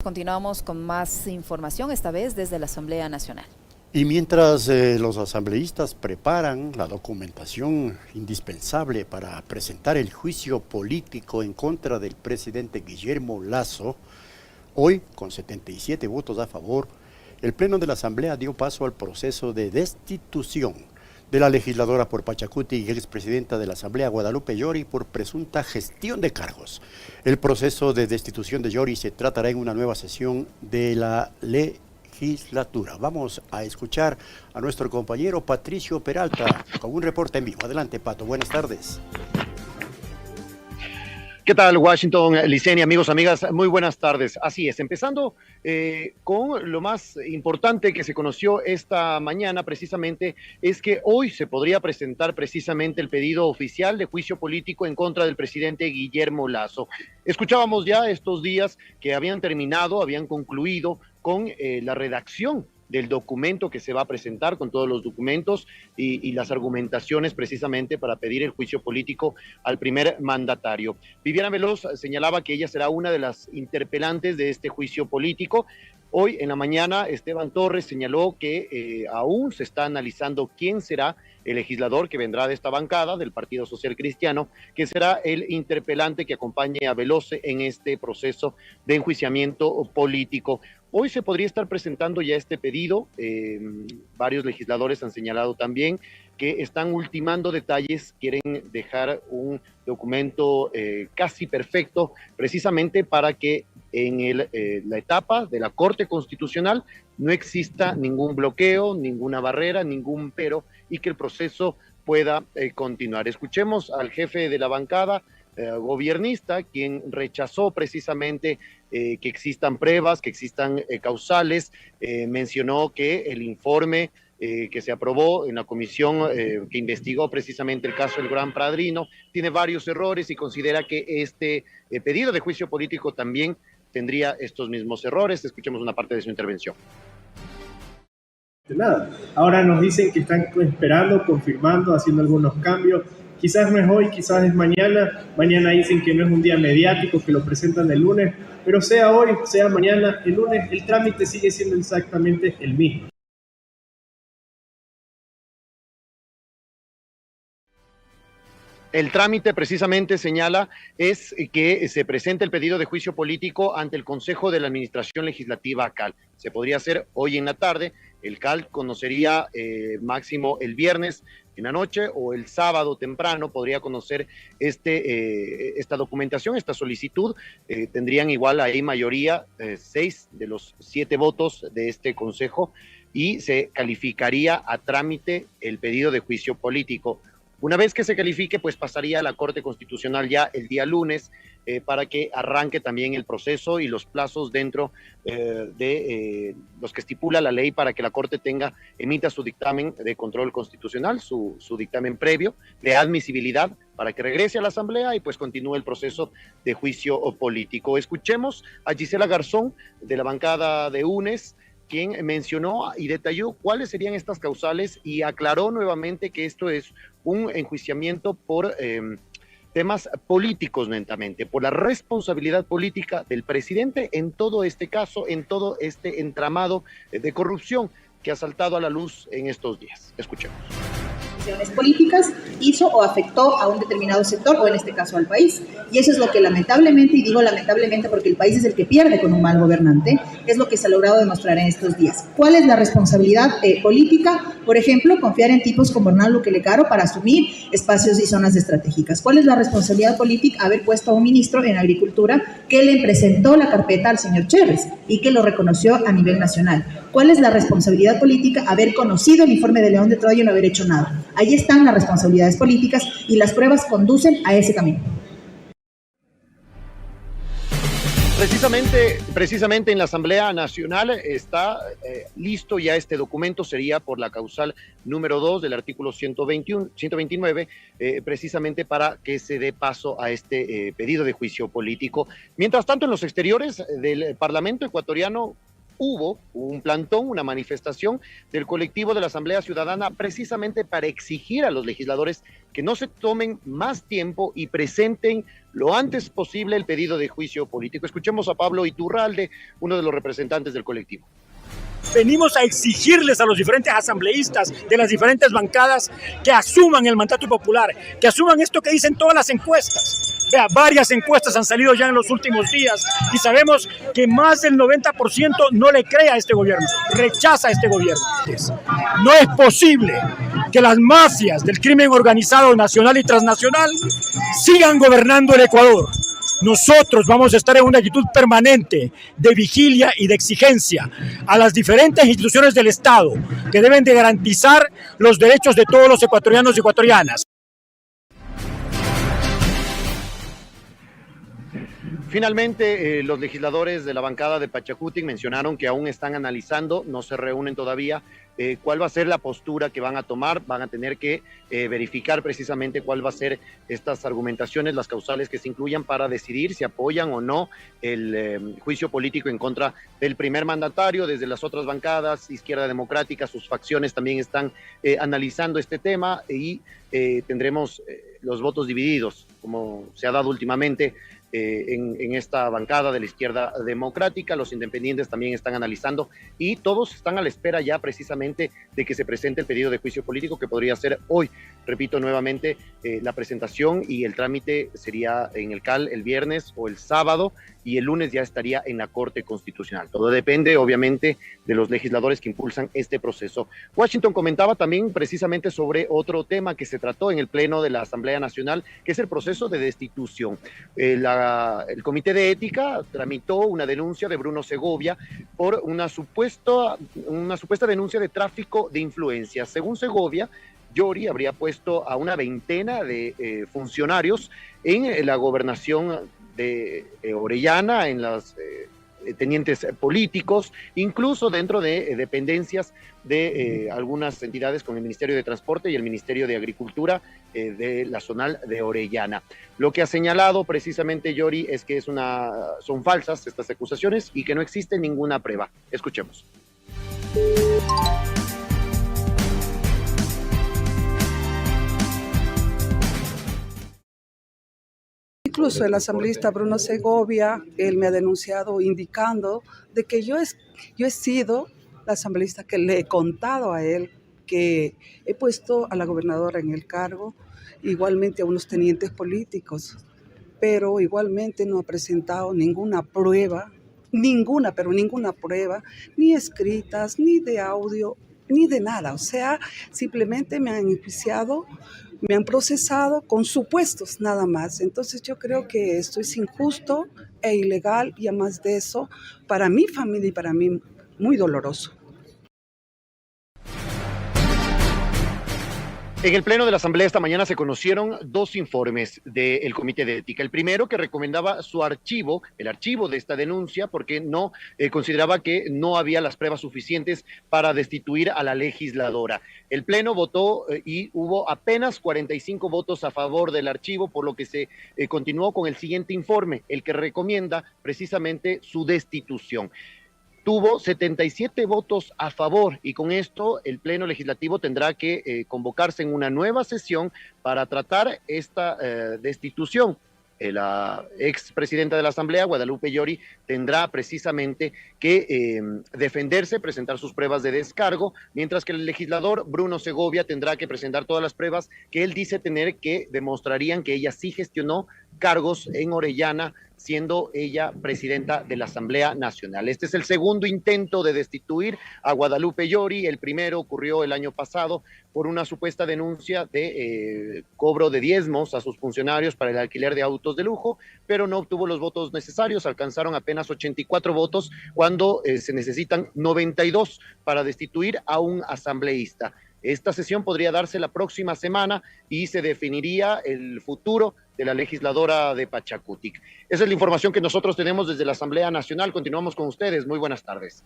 Continuamos con más información, esta vez desde la Asamblea Nacional. Y mientras los asambleístas preparan la documentación indispensable para presentar el juicio político en contra del presidente Guillermo Lasso, hoy, con 77 votos a favor, el Pleno de la Asamblea dio paso al proceso de destitución de la legisladora por Pachacuti y expresidenta de la Asamblea, Guadalupe Llori, por presunta gestión de cargos. El proceso de destitución de Llori se tratará en una nueva sesión de la legislatura. Vamos a escuchar a nuestro compañero Patricio Peralta con un reporte en vivo. Adelante, Pato, buenas tardes. ¿Qué tal, Washington, Licenia, amigos, amigas? Muy buenas tardes. Así es, empezando con lo más importante que se conoció esta mañana precisamente, es que hoy se podría presentar precisamente el pedido oficial de juicio político en contra del presidente Guillermo Lasso. Escuchábamos ya estos días que habían terminado, habían concluido con la redacción del documento que se va a presentar, con todos los documentos y las argumentaciones precisamente para pedir el juicio político al primer mandatario. Viviana Veloz señalaba que ella será una de las interpelantes de este juicio político. Hoy en la mañana Esteban Torres señaló que aún se está analizando quién será el legislador que vendrá de esta bancada del Partido Social Cristiano, que será el interpelante que acompañe a Veloz en este proceso de enjuiciamiento político. Hoy se podría estar presentando ya este pedido. Varios legisladores han señalado también que están ultimando detalles, quieren dejar un documento casi perfecto, precisamente para que en la etapa de la Corte Constitucional no exista ningún bloqueo, ninguna barrera, ningún pero, y que el proceso pueda continuar. Escuchemos al jefe de la bancada gobiernista, quien rechazó precisamente que existan pruebas, que existan causales, mencionó que el informe que se aprobó en la comisión que investigó precisamente el caso del Gran Padrino tiene varios errores y considera que este pedido de juicio político también tendría estos mismos errores. Escuchemos una parte de su intervención. Nada. Ahora nos dicen que están esperando, confirmando, haciendo algunos cambios. Quizás no es hoy, quizás es mañana. Mañana dicen que no es un día mediático, que lo presentan el lunes. Pero sea hoy, sea mañana, el lunes, el trámite sigue siendo exactamente el mismo. El trámite precisamente señala es que se presente el pedido de juicio político ante el Consejo de la Administración Legislativa CAL. Se podría hacer hoy en la tarde. El CAL conocería máximo el viernes en la noche o el sábado temprano podría conocer esta documentación, esta solicitud. Tendrían igual ahí mayoría, 6 de los 7 votos de este Consejo, y se calificaría a trámite el pedido de juicio político. Una vez que se califique, pues pasaría a la Corte Constitucional ya el día lunes para que arranque también el proceso y los plazos dentro de los que estipula la ley para que la Corte emita su dictamen de control constitucional, su dictamen previo de admisibilidad para que regrese a la Asamblea y pues continúe el proceso de juicio político. Escuchemos a Gisela Garzón de la bancada de UNES, quien mencionó y detalló cuáles serían estas causales y aclaró nuevamente que esto es un enjuiciamiento por temas políticos netamente, por la responsabilidad política del presidente en todo este caso, en todo este entramado de corrupción que ha saltado a la luz en estos días. Escuchemos. Políticas hizo o afectó a un determinado sector o en este caso al país, y eso es lo que lamentablemente, y digo lamentablemente porque el país es el que pierde con un mal gobernante, es lo que se ha logrado demostrar en estos días. ¿Cuál es la responsabilidad política? Por ejemplo, confiar en tipos como Hernán Lukele Caro para asumir espacios y zonas estratégicas. ¿Cuál es la responsabilidad política? Haber puesto a un ministro en Agricultura que le presentó la carpeta al señor Chávez y que lo reconoció a nivel nacional. ¿Cuál es la responsabilidad política? Haber conocido el informe de León de Troya y no haber hecho nada. Ahí están las responsabilidades políticas y las pruebas conducen a ese camino. Precisamente en la Asamblea Nacional está listo ya este documento, sería por la causal número 2 del artículo 129, precisamente para que se dé paso a este pedido de juicio político. Mientras tanto, en los exteriores del Parlamento ecuatoriano hubo un plantón, una manifestación del colectivo de la Asamblea Ciudadana precisamente para exigir a los legisladores que no se tomen más tiempo y presenten lo antes posible el pedido de juicio político. Escuchemos a Pablo Iturralde, uno de los representantes del colectivo. Venimos a exigirles a los diferentes asambleístas de las diferentes bancadas que asuman el mandato popular, que asuman esto que dicen todas las encuestas. Vea, varias encuestas han salido ya en los últimos días y sabemos que más del 90% no le cree a este gobierno, rechaza a este gobierno. No es posible que las mafias del crimen organizado nacional y transnacional sigan gobernando el Ecuador. Nosotros vamos a estar en una actitud permanente de vigilia y de exigencia a las diferentes instituciones del Estado que deben de garantizar los derechos de todos los ecuatorianos y ecuatorianas. Finalmente, los legisladores de la bancada de Pachacutic mencionaron que aún están analizando, no se reúnen todavía, cuál va a ser la postura que van a tomar. Van a tener que verificar precisamente cuál va a ser estas argumentaciones, las causales que se incluyan para decidir si apoyan o no el juicio político en contra del primer mandatario. Desde las otras bancadas, Izquierda Democrática, sus facciones también están analizando este tema y tendremos los votos divididos, como se ha dado últimamente. En esta bancada de la Izquierda Democrática, los independientes también están analizando y todos están a la espera ya precisamente de que se presente el pedido de juicio político, que podría ser hoy. Repito nuevamente, la presentación y el trámite sería en el CAL el viernes o el sábado, y el lunes ya estaría en la Corte Constitucional. Todo depende, obviamente, de los legisladores que impulsan este proceso. Washington comentaba también precisamente sobre otro tema que se trató en el Pleno de la Asamblea Nacional, que es el proceso de destitución. El Comité de Ética tramitó una denuncia de Bruno Segovia por una supuesta denuncia de tráfico de influencias. Según Segovia, Yori habría puesto a una veintena de funcionarios en la gobernación de Orellana, en los tenientes políticos, incluso dentro de dependencias de algunas entidades como el Ministerio de Transporte y el Ministerio de Agricultura de la zonal de Orellana. Lo que ha señalado precisamente Yori es que son falsas estas acusaciones y que no existe ninguna prueba. Escuchemos. Incluso el asambleísta Bruno Segovia, él me ha denunciado indicando de que yo he sido la asambleísta que le he contado a él que he puesto a la gobernadora en el cargo, igualmente a unos tenientes políticos, pero igualmente no ha presentado ninguna prueba, ninguna prueba, ni escritas, ni de audio, ni de nada. O sea, simplemente me han enjuiciado, me han procesado con supuestos nada más. Entonces yo creo que esto es injusto e ilegal, y además de eso, para mi familia y para mí, muy doloroso. En el Pleno de la Asamblea esta mañana se conocieron dos informes del Comité de Ética. El primero, que recomendaba su archivo, el archivo de esta denuncia, porque no consideraba que no había las pruebas suficientes para destituir a la legisladora. El Pleno votó y hubo apenas 45 votos a favor del archivo, por lo que se continuó con el siguiente informe, el que recomienda precisamente su destitución. Tuvo 77 votos a favor, y con esto el Pleno Legislativo tendrá que convocarse en una nueva sesión para tratar esta destitución. La expresidenta de la Asamblea, Guadalupe Llori, tendrá precisamente que defenderse, presentar sus pruebas de descargo, mientras que el legislador Bruno Segovia tendrá que presentar todas las pruebas que él dice tener, que demostrarían que ella sí gestionó cargos en Orellana, siendo ella presidenta de la Asamblea Nacional. Este es el segundo intento de destituir a Guadalupe Llori. El primero ocurrió el año pasado por una supuesta denuncia de cobro de diezmos a sus funcionarios para el alquiler de autos de lujo, pero no obtuvo los votos necesarios, alcanzaron apenas 84 votos cuando se necesitan 92 para destituir a un asambleísta. Esta sesión podría darse la próxima semana y se definiría el futuro de la legisladora de Pachacutic. Esa es la información que nosotros tenemos desde la Asamblea Nacional. Continuamos con ustedes. Muy buenas tardes.